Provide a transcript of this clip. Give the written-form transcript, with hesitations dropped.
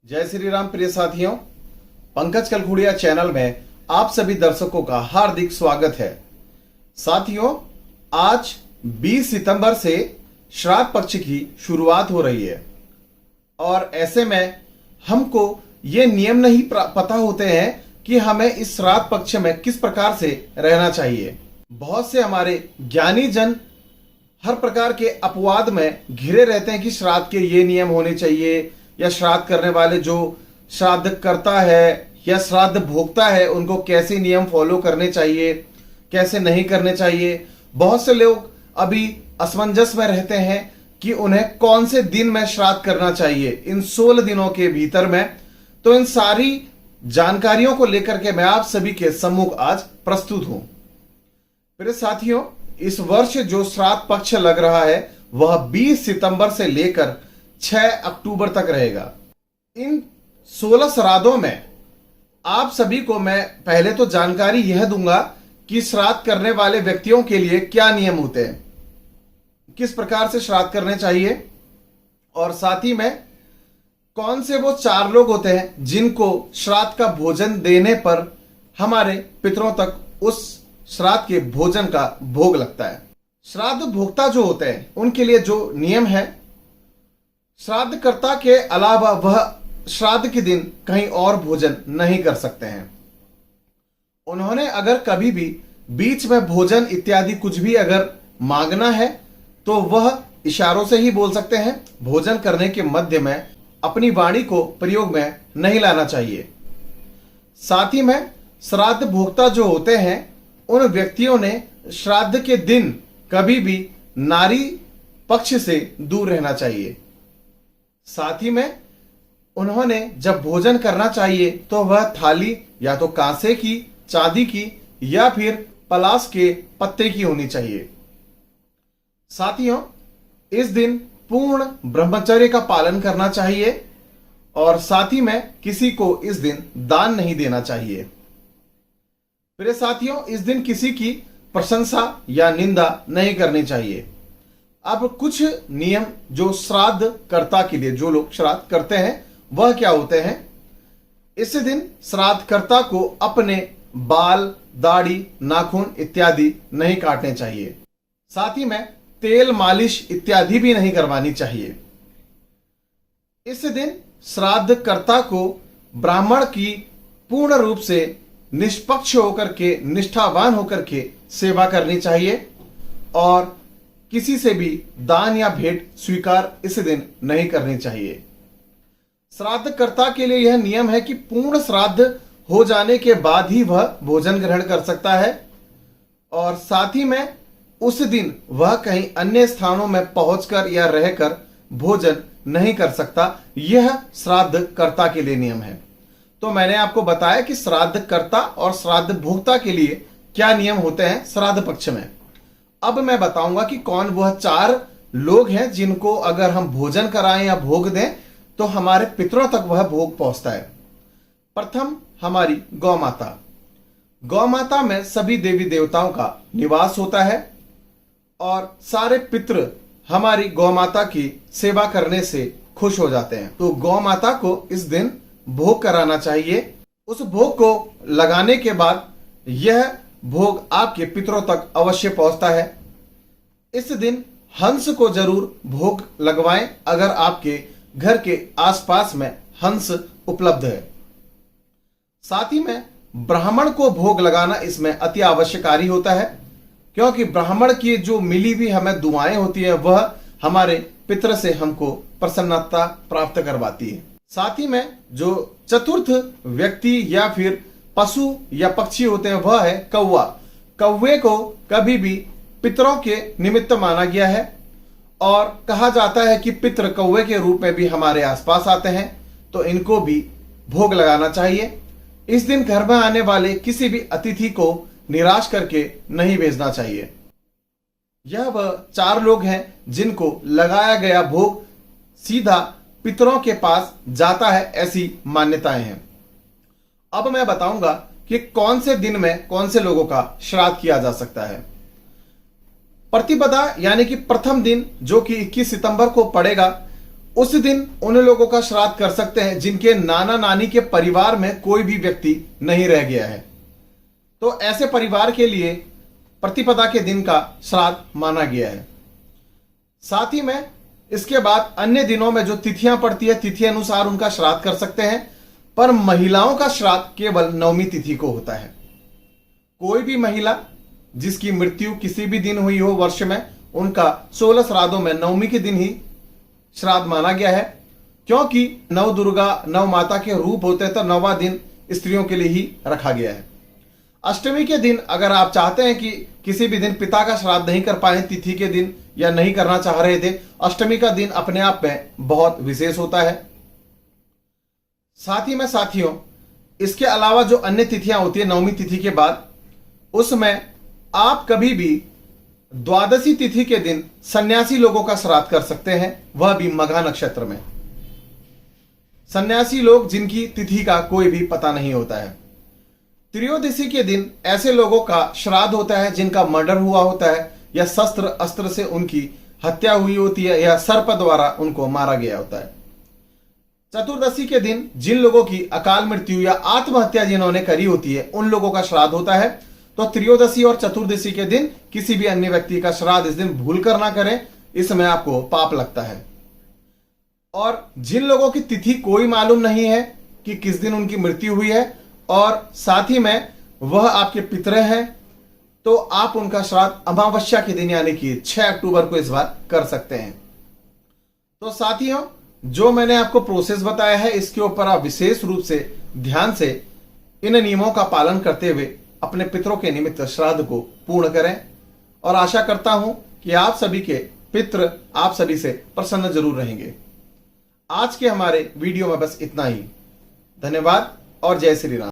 जय श्री राम प्रिय साथियों, पंकज कलखुड़िया चैनल में आप सभी दर्शकों का हार्दिक स्वागत है। साथियों, आज 20 सितंबर से श्राद्ध पक्ष की शुरुआत हो रही है और ऐसे में हमको ये नियम नहीं पता होते हैं कि हमें इस श्राद्ध पक्ष में किस प्रकार से रहना चाहिए। बहुत से हमारे ज्ञानी जन हर प्रकार के अपवाद में घिरे रहते हैं कि श्राद्ध के ये नियम होने चाहिए, या श्राद्ध करने वाले जो श्राद्ध करता है या श्राद्ध भोगता है उनको कैसे नियम फॉलो करने चाहिए, कैसे नहीं करने चाहिए। बहुत से लोग अभी असमंजस में रहते हैं कि उन्हें कौन से दिन में श्राद्ध करना चाहिए इन 16 दिनों के भीतर में। तो इन सारी जानकारियों को लेकर के मैं आप सभी के सम्मुख आज प्रस्तुत हूं। मेरे साथियों, इस वर्ष जो श्राद्ध पक्ष लग रहा है वह 20 सितंबर से लेकर 6 अक्टूबर तक रहेगा। इन 16 श्राद्धों में आप सभी को मैं पहले तो जानकारी यह दूंगा कि श्राद्ध करने वाले व्यक्तियों के लिए क्या नियम होते हैं, किस प्रकार से श्राद्ध करने चाहिए, और साथ ही में कौन से वो 4 लोग होते हैं जिनको श्राद्ध का भोजन देने पर हमारे पितरों तक उस श्राद्ध के भोजन का भोग लगता है। श्राद्ध भोक्ता जो होते हैं उनके लिए जो नियम है, श्राद्धकर्ता के अलावा वह श्राद्ध के दिन कहीं और भोजन नहीं कर सकते हैं। उन्होंने अगर कभी भी बीच में भोजन इत्यादि कुछ भी अगर मांगना है तो वह इशारों से ही बोल सकते हैं। भोजन करने के मध्य में अपनी वाणी को प्रयोग में नहीं लाना चाहिए। साथ ही में श्राद्ध भोक्ता जो होते हैं उन व्यक्तियों ने श्राद्ध के दिन कभी भी नारी पक्ष से दूर रहना चाहिए। साथ ही में उन्होंने जब भोजन करना चाहिए तो वह थाली या तो कांसे की, चांदी की या फिर पलाश के पत्ते की होनी चाहिए। साथियों, इस दिन पूर्ण ब्रह्मचर्य का पालन करना चाहिए और साथ ही में किसी को इस दिन दान नहीं देना चाहिए। मेरे साथियों, इस दिन किसी की प्रशंसा या निंदा नहीं करनी चाहिए। अब कुछ नियम जो श्राद्ध कर्ता के लिए, जो लोग श्राद्ध करते हैं वह क्या होते हैं। इस दिन श्राद्ध कर्ता को अपने बाल, दाढ़ी, नाखून इत्यादि नहीं काटने चाहिए। साथ ही में तेल मालिश इत्यादि भी नहीं करवानी चाहिए। इस दिन श्राद्ध कर्ता को ब्राह्मण की पूर्ण रूप से निष्पक्ष होकर के, निष्ठावान होकर के सेवा करनी चाहिए और किसी से भी दान या भेंट स्वीकार इस दिन नहीं करनी चाहिए। श्राद्धकर्ता के लिए यह नियम है कि पूर्ण श्राद्ध हो जाने के बाद ही वह भोजन ग्रहण कर सकता है और साथ ही में उस दिन वह कहीं अन्य स्थानों में पहुंचकर या रहकर भोजन नहीं कर सकता। यह श्राद्धकर्ता के लिए नियम है। तो मैंने आपको बताया कि श्राद्धकर्ता और श्राद्ध भोक्ता के लिए क्या नियम होते हैं श्राद्ध पक्ष में। अब मैं बताऊंगा कि कौन वह 4 लोग हैं जिनको अगर हम भोजन कराएं या भोग दें तो हमारे पितरों तक वह भोग पहुंचता है। प्रथम हमारी गौ माता। गौ माता में सभी देवी देवताओं का निवास होता है और सारे पितृ हमारी गौ माता की सेवा करने से खुश हो जाते हैं। तो गौ माता को इस दिन भोग कराना चाहिए। उस भोग को लगाने के बाद यह भोग आपके पितरों तक अवश्य पहुंचता है। इस दिन हंस को जरूर भोग लगवाएं अगर आपके घर के आसपास में हंस उपलब्ध है। साथ ही में ब्राह्मण को भोग लगाना इसमें अति आवश्यकारी होता है, क्योंकि ब्राह्मण की जो मिली हुई हमें दुआएं होती है वह हमारे पितर से हमको प्रसन्नता प्राप्त करवाती है। साथ ही में जो चतुर्थ व्यक्ति या फिर पशु या पक्षी होते हैं वह है कौवा। कौवे को कभी भी पितरों के निमित्त माना गया है और कहा जाता है कि पितर कौवे के रूप में भी हमारे आसपास आते हैं, तो इनको भी भोग लगाना चाहिए। इस दिन घर में आने वाले किसी भी अतिथि को निराश करके नहीं भेजना चाहिए। यह वह 4 लोग हैं जिनको लगाया गया भोग सीधा पितरों के पास जाता है, ऐसी मान्यताएं हैं। अब मैं बताऊंगा कि कौन से दिन में कौन से लोगों का श्राद्ध किया जा सकता है। प्रतिपदा यानी कि प्रथम दिन जो कि 21 सितंबर को पड़ेगा, उस दिन उन लोगों का श्राद्ध कर सकते हैं जिनके नाना नानी के परिवार में कोई भी व्यक्ति नहीं रह गया है। तो ऐसे परिवार के लिए प्रतिपदा के दिन का श्राद्ध माना गया है। साथ ही में इसके बाद अन्य दिनों में जो तिथियां पड़ती है, तिथि अनुसार उनका श्राद्ध कर सकते हैं, पर महिलाओं का श्राद्ध केवल नवमी तिथि को होता है। कोई भी महिला जिसकी मृत्यु किसी भी दिन हुई हो वर्ष में, उनका 16 श्राद्धों में नवमी के दिन ही श्राद्ध माना गया है, क्योंकि नव दुर्गा नव माता के रूप होते हैं, तो 9वां दिन स्त्रियों के लिए ही रखा गया है। अष्टमी के दिन अगर आप चाहते हैं कि किसी भी दिन पिता का श्राद्ध नहीं कर पाए तिथि के दिन या नहीं करना चाह रहे थे, अष्टमी का दिन अपने आप में बहुत विशेष होता है। साथ ही में साथियों, इसके अलावा जो अन्य तिथियां होती है नवमी तिथि के बाद, उसमें आप कभी भी द्वादशी तिथि के दिन सन्यासी लोगों का श्राद्ध कर सकते हैं, वह भी मघा नक्षत्र में। सन्यासी लोग जिनकी तिथि का कोई भी पता नहीं होता है। त्रयोदशी के दिन ऐसे लोगों का श्राद्ध होता है जिनका मर्डर हुआ होता है, या शस्त्र अस्त्र से उनकी हत्या हुई होती है, या सर्प द्वारा उनको मारा गया होता है। चतुर्दशी के दिन जिन लोगों की अकाल मृत्यु या आत्महत्या जिन्होंने करी होती है, उन लोगों का श्राद्ध होता है। तो त्रयोदशी और चतुर्दशी के दिन किसी भी अन्य व्यक्ति का श्राद्ध इस दिन भूल कर ना करें, इसमें आपको पाप लगता है। और जिन लोगों की तिथि कोई मालूम नहीं है कि किस दिन उनकी मृत्यु हुई है, और साथ ही में वह आपके पितर हैं, तो आप उनका श्राद्ध अमावस्या के दिन यानी कि 6 अक्टूबर को इस बार कर सकते हैं। तो साथियों, जो मैंने आपको प्रोसेस बताया है, इसके ऊपर आप विशेष रूप से ध्यान से इन नियमों का पालन करते हुए अपने पितरों के निमित्त श्राद्ध को पूर्ण करें, और आशा करता हूं कि आप सभी के पितृ आप सभी से प्रसन्न जरूर रहेंगे। आज के हमारे वीडियो में बस इतना ही। धन्यवाद और जय श्री राम।